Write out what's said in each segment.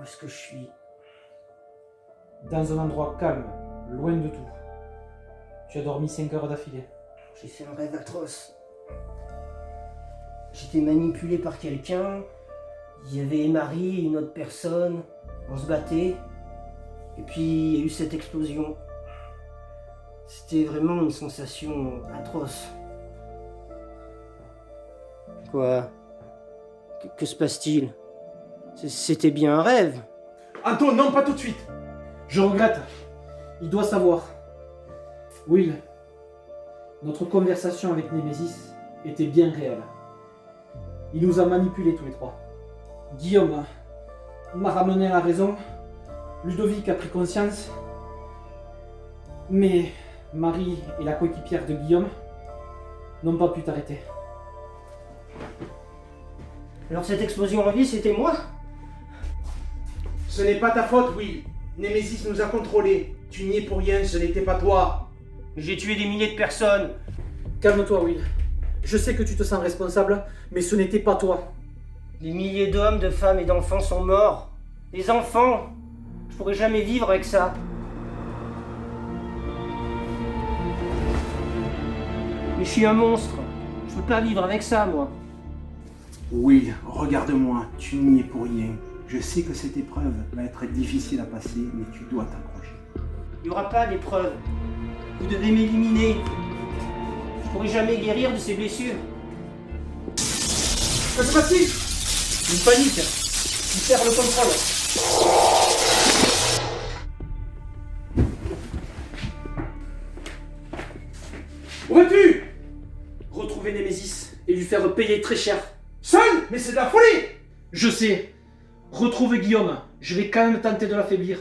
Où est-ce que je suis? Dans un endroit calme, loin de tout. Tu as dormi 5 heures d'affilée. J'ai fait un rêve atroce. J'étais manipulé par quelqu'un. Il y avait Marie et une autre personne. On se battait. Et puis il y a eu cette explosion. C'était vraiment une sensation atroce. Quoi? Que se passe-t-il? C'était bien un rêve. Anton, non, pas tout de suite. Je regrette. Il doit savoir. Will, notre conversation avec Némésis était bien réelle. Il nous a manipulés tous les trois. Guillaume m'a ramené à la raison. Ludovic a pris conscience. Mais Marie et la coéquipière de Guillaume n'ont pas pu t'arrêter. Alors cette explosion en vie, c'était moi? Ce n'est pas ta faute, Will. Némésis nous a contrôlés. Tu n'y es pour rien, ce n'était pas toi. J'ai tué des milliers de personnes. Calme-toi, Will. Je sais que tu te sens responsable, mais ce n'était pas toi. Des milliers d'hommes, de femmes et d'enfants sont morts. Des enfants. Je pourrais jamais vivre avec ça. Mais je suis un monstre. Je peux pas vivre avec ça, moi. Will, regarde-moi, tu n'y es pour rien. Je sais que cette épreuve va être difficile à passer, mais tu dois t'accrocher. Il n'y aura pas d'épreuve. Vous devez m'éliminer. Je pourrai jamais guérir de ces blessures. Que se passe-t-il? Une panique. Il perd le contrôle. Où vas-tu? Retrouver Némésis et lui faire payer très cher. Seul? Mais c'est de la folie! Je sais. Retrouve Guillaume. Je vais quand même tenter de l'affaiblir.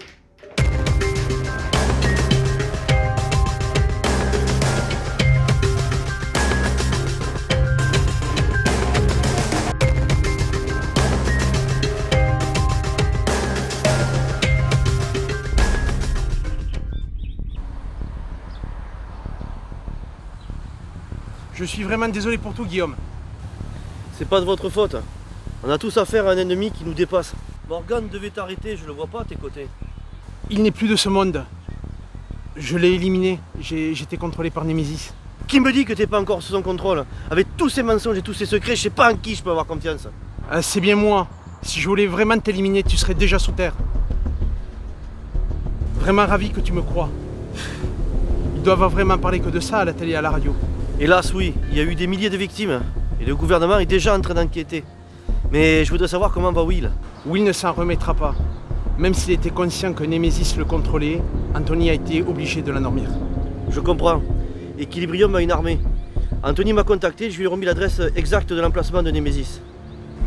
Je suis vraiment désolé pour tout, Guillaume. C'est pas de votre faute. On a tous affaire à un ennemi qui nous dépasse. Morgan devait t'arrêter, je le vois pas à tes côtés. Il n'est plus de ce monde. Je l'ai éliminé. J'étais contrôlé par Némésis. Qui me dit que t'es pas encore sous son contrôle? Avec tous ces mensonges et tous ces secrets, je sais pas en qui je peux avoir confiance. C'est bien moi. Si je voulais vraiment t'éliminer, tu serais déjà sous terre. Vraiment ravi que tu me crois. Ils doivent vraiment parler que de ça à la télé et à la radio. Hélas, oui, il y a eu des milliers de victimes. Et le gouvernement est déjà en train d'enquêter. Mais je voudrais savoir comment va Will. Will ne s'en remettra pas. Même s'il était conscient que Némésis le contrôlait, Anthony a été obligé de l'endormir. Je comprends. Equilibrium a une armée. Anthony m'a contacté, je lui ai remis l'adresse exacte de l'emplacement de Némésis.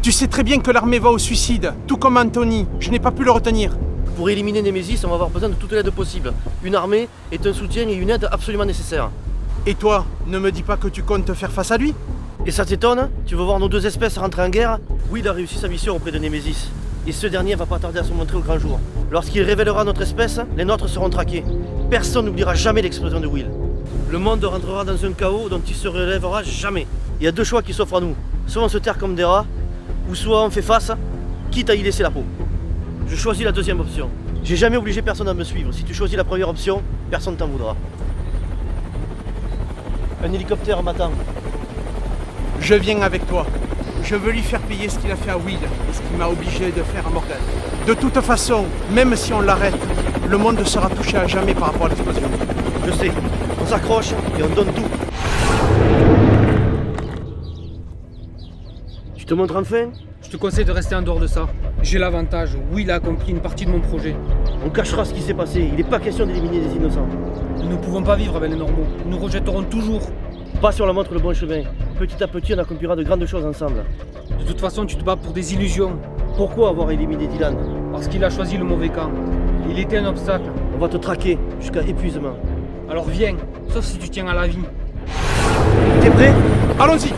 Tu sais très bien que l'armée va au suicide, tout comme Anthony. Je n'ai pas pu le retenir. Pour éliminer Némésis, on va avoir besoin de toute l'aide possible. Une armée est un soutien et une aide absolument nécessaire. Et toi, ne me dis pas que tu comptes faire face à lui? Et ça t'étonne? Tu veux voir nos deux espèces rentrer en guerre? Will a réussi sa mission auprès de Némésis. Et ce dernier va pas tarder à se montrer au grand jour. Lorsqu'il révélera notre espèce, les nôtres seront traqués. Personne n'oubliera jamais l'explosion de Will. Le monde rentrera dans un chaos dont il se relèvera jamais. Il y a deux choix qui s'offrent à nous. Soit on se terre comme des rats, ou soit on fait face, quitte à y laisser la peau. Je choisis la deuxième option. J'ai jamais obligé personne à me suivre. Si tu choisis la première option, personne t'en voudra. Un hélicoptère m'attend. Je viens avec toi. Je veux lui faire payer ce qu'il a fait à Will et ce qu'il m'a obligé de faire à Morgan. De toute façon, même si on l'arrête, le monde sera touché à jamais par rapport à l'explosion. Je sais. On s'accroche et on donne tout. Tu te montres enfin? Je te conseille de rester en dehors de ça. J'ai l'avantage. Will a accompli une partie de mon projet. On cachera ce qui s'est passé. Il n'est pas question d'éliminer des innocents. Nous ne pouvons pas vivre avec les normaux. Nous nous rejetterons toujours. Pas si on la montre le bon chemin. Petit à petit, on accomplira de grandes choses ensemble. De toute façon, tu te bats pour des illusions. Pourquoi avoir éliminé Dylan? Parce qu'il a choisi le mauvais camp. Il était un obstacle. On va te traquer jusqu'à épuisement. Alors viens, sauf si tu tiens à la vie. T'es prêt? Allons-y!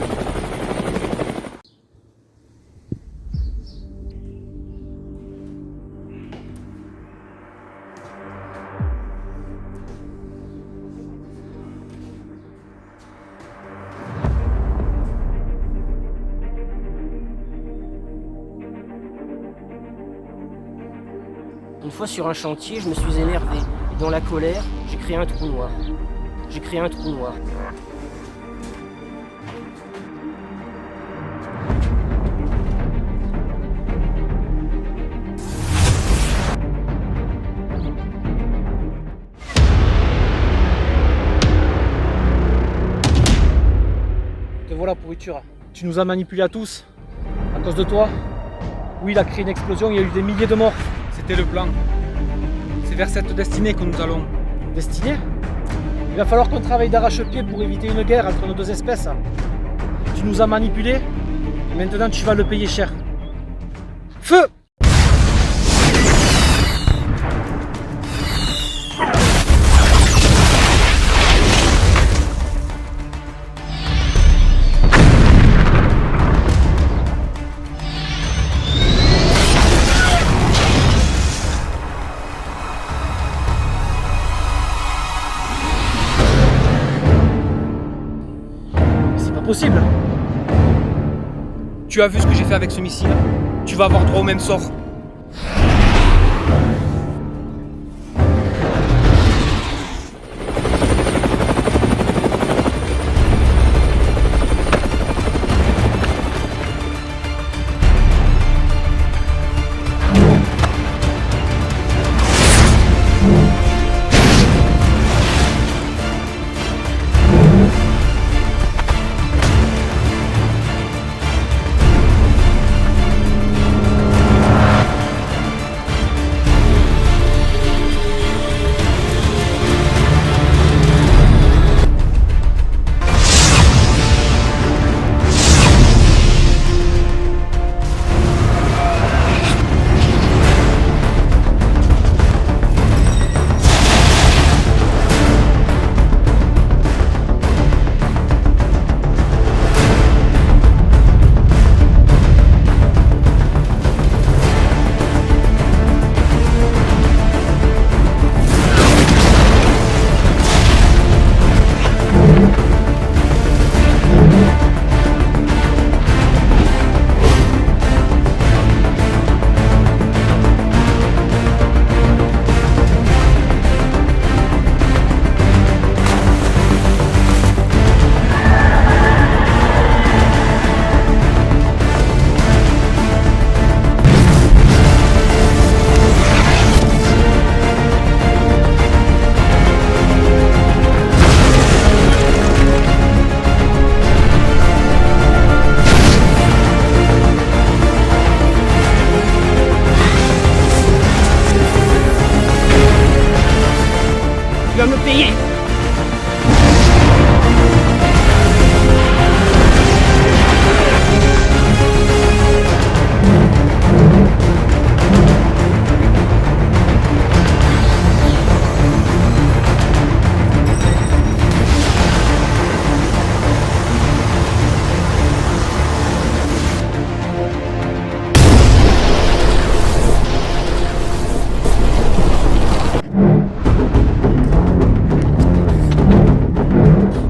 fois sur un chantier, je me suis énervé. Et dans la colère, j'ai créé un trou noir. J'ai créé un trou noir. Te voilà, pourriture. Tu nous as manipulés à tous. À cause de toi, Will a créé une explosion, il y a eu des milliers de morts. C'était le plan. C'est vers cette destinée que nous allons. Destinée? Il va falloir qu'on travaille d'arrache-pied pour éviter une guerre entre nos deux espèces. Tu nous as manipulés, et maintenant tu vas le payer cher. Feu! Possible. Tu as vu ce que j'ai fait avec ce missile? Tu vas avoir droit au même sort. Tu vas me payer.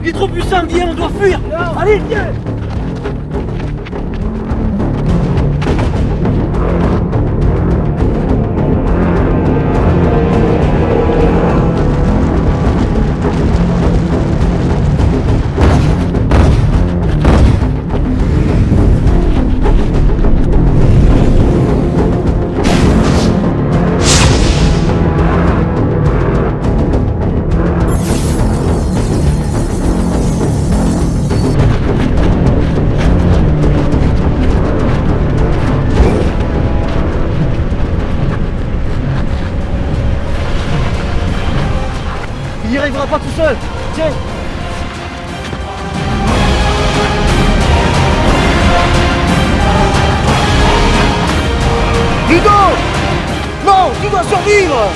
Il est trop puissant, viens, on doit fuir. Allez, viens. Il n'y arrivera pas tout seul. Tiens. Ludo! Non, tu dois survivre!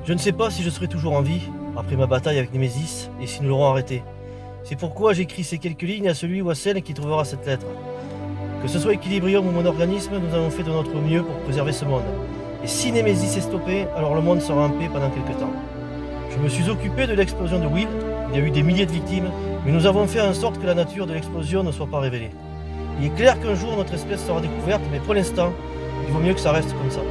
Je ne sais pas si je serai toujours en vie après ma bataille avec Némésis et si nous l'aurons arrêté. C'est pourquoi j'écris ces quelques lignes à celui ou à celle qui trouvera cette lettre. Que ce soit Equilibrium ou mon organisme, nous avons fait de notre mieux pour préserver ce monde. Et si Némésis est stoppé, alors le monde sera en paix pendant quelques temps. Je me suis occupé de l'explosion de Will, il y a eu des milliers de victimes, mais nous avons fait en sorte que la nature de l'explosion ne soit pas révélée. Il est clair qu'un jour notre espèce sera découverte, mais pour l'instant, il vaut mieux que ça reste comme ça.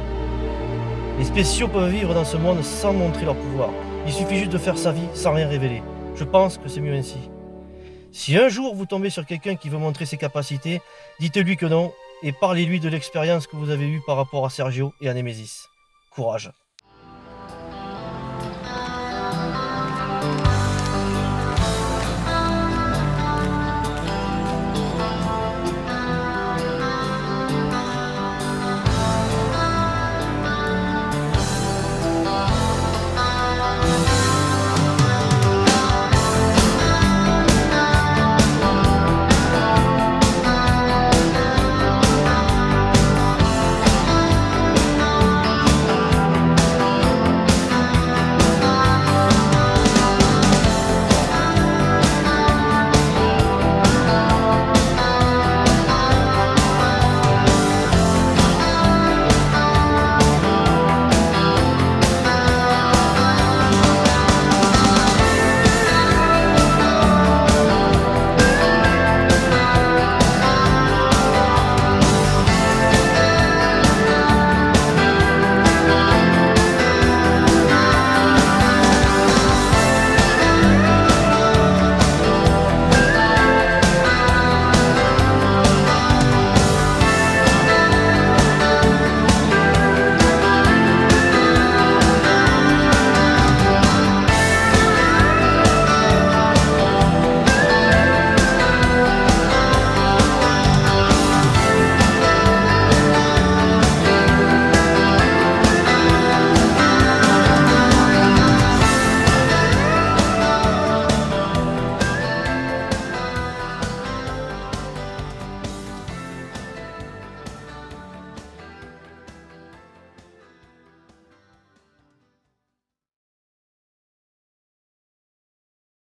Les spéciaux peuvent vivre dans ce monde sans montrer leur pouvoir. Il suffit juste de faire sa vie sans rien révéler. Je pense que c'est mieux ainsi. Si un jour vous tombez sur quelqu'un qui veut montrer ses capacités, dites-lui que non et parlez-lui de l'expérience que vous avez eue par rapport à Sergio et à Némésis. Courage.